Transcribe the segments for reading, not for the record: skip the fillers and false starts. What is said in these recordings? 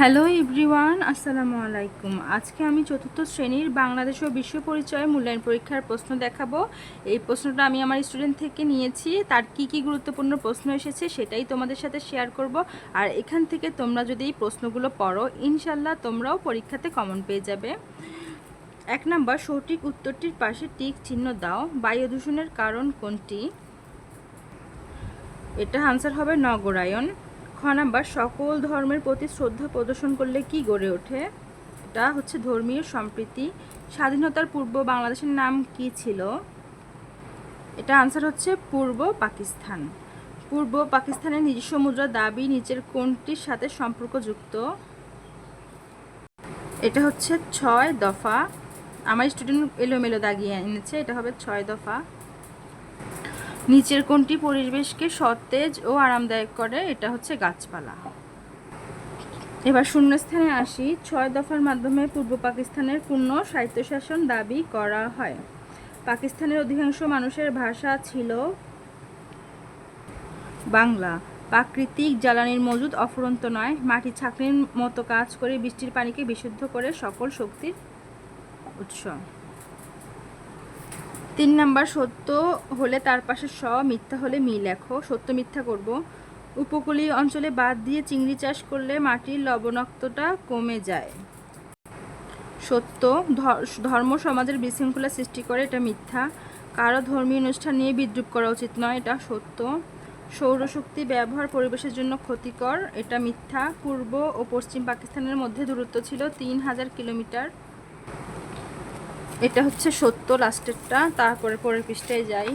Hello everyone, আসসালামু আলাইকুম। আজকে আমি চতুর্থ শ্রেণীর বাংলাদেশ ও বিশ্ব পরিচয় মূল্যায়ন পরীক্ষার প্রশ্ন দেখাবো। এই প্রশ্নটা আমি আমার স্টুডেন্ট থেকে নিয়েছি। তার কি গুরুত্বপূর্ণ প্রশ্ন এসেছে সেটাই তোমাদের সাথে শেয়ার করব। আর এখান থেকে তোমরা যদি এই প্রশ্নগুলো পড়ো, ইনশাল্লাহ তোমরাও পরীক্ষাতে কমন পেয়ে যাবে। 1 নাম্বার, সঠিক উত্তরটির পাশে টিক চিহ্ন দাও। বায়ু দূষণের কারণ কোনটি? এটা আনসার হবে নগরায়ন। খ নাম্বার, সকল ধর্মের প্রতি শ্রদ্ধা প্রদর্শন করলে কি গড়ে ওঠে? এটা হচ্ছে ধর্মীয় সম্প্রীতি। স্বাধীনতার পূর্ব বাংলাদেশের নাম কি ছিল? এটা আনসার হচ্ছে পূর্ব পাকিস্তান। পূর্ব পাকিস্তানের নিজস্ব মুদ্রা দাবি নিচের কোনটির সাথে সম্পর্কযুক্ত? এটা হচ্ছে 6 দফা। আমার স্টুডেন্ট এলোমেলো দাগিয়ে এনেছে, এটা হবে 6 দফা। নিচের কোনটি পরিবেশকে সতেজ ও আরামদায়ক করে? এটা হচ্ছে গাছপালা। এবার শূন্যস্থানে আসি। 6 দফার মাধ্যমে পূর্ব পাকিস্তানের পূর্ণ স্বায়ত্তশাসন দাবি করা হয়। পাকিস্তানের অধিকাংশ মানুষের ভাষা ছিল বাংলা। প্রাকৃতিক জ্বালানির মজুদ অফুরন্ত নয়। মাটি ছাঁকনির মতো কাজ করে বৃষ্টির পানিকে বিশুদ্ধ করে সকল শক্তির উৎস। 3 নাম্বার, সত্য হলে তার পাশে স, মিথ্যা হলে মি লেখো। সত্য মিথ্যা করব। উপকূলীয় অঞ্চলে বাঁধ দিয়ে চিংড়ি চাষ করলে মাটির লবণাক্ততা কমে যায়। সত্য। ধর্ম সমাজের বিশৃঙ্খলা সৃষ্টি করে, এটা মিথ্যা। কারো ধর্মীয় অনুষ্ঠান নিয়ে বিদ্রূপ করা উচিত নয়, এটা সত্য। সৌরশক্তি ব্যবহার পরিবেশের জন্য ক্ষতিকর, এটা মিথ্যা। পূর্ব ও পশ্চিম পাকিস্তানের মধ্যে দূরত্ব ছিল 3000 কিলোমিটার, এটা হচ্ছে সত্য লাস্টেরটা। তারপরে পরের পৃষ্ঠায় যাই।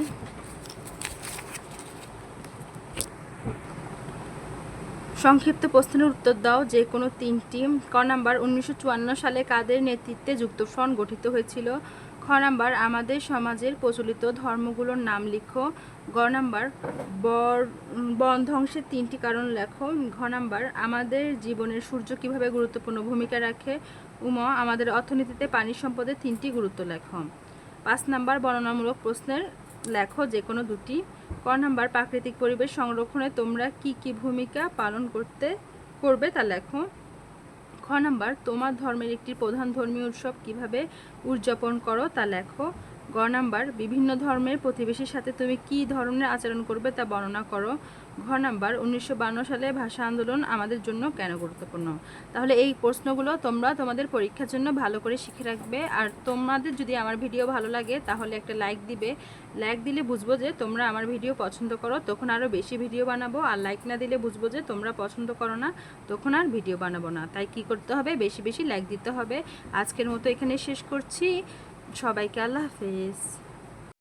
সংক্ষিপ্ত প্রশ্নের উত্তর দাও, যে কোনো 3টি। ক নাম্বার, 1954 সালে কাদের নেতৃত্বে যুক্তফ্রন্ট গঠিত হয়েছিল? খ নাম্বার, আমাদের সমাজের প্রচলিত ধর্মগুলোর নাম লিখো। গ নাম্বার, বন ধ্বংসের 3টি কারণ লেখো। ঘ নাম্বার, আমাদের জীবনের সূর্য কিভাবে গুরুত্বপূর্ণ ভূমিকা রাখে? উম, আমাদের অর্থনীতিতে পানি সম্পদের 3টি গুরুত্ব লেখো। 5 নাম্বার, বর্ণনামূলক প্রশ্নের লেখো যে কোনো 2টি। ক নাম্বার, প্রাকৃতিক পরিবেশ সংরক্ষণে তোমরা কি ভূমিকা পালন করবে তা লেখো। খ নাম্বার, তোমার ধর্মের একটি প্রধান ধর্মীয় উৎসব কিভাবে উদযাপন করো তা লেখো। গ নাম্বার, বিভিন্ন ধর্মের প্রতিবেশীর সাথে তুমি কি ধরনের আচরণ করবে তা বর্ণনা করো। ঘ নাম্বার, 1952 সালে ভাষা আন্দোলন আমাদের জন্য কেন গুরুত্বপূর্ণ? তাহলে এই প্রশ্নগুলো তোমরা তোমাদের পরীক্ষার জন্য ভালো করে শিখে রাখবে। আর তোমাদের যদি আমার ভিডিও ভালো লাগে তাহলে একটা লাইক দিবে। লাইক দিলে বুঝবো যে তোমরা আমার ভিডিও পছন্দ করো, তখন আরও বেশি ভিডিও বানাবো। আর লাইক না দিলে বুঝবো যে তোমরা পছন্দ করো না, তখন আর ভিডিও বানাবো না। তাই কি করতে হবে? বেশি বেশি লাইক দিতে হবে। আজকের মতো এখানে শেষ করছি। সবাইকে আল্লাহ হাফেজ।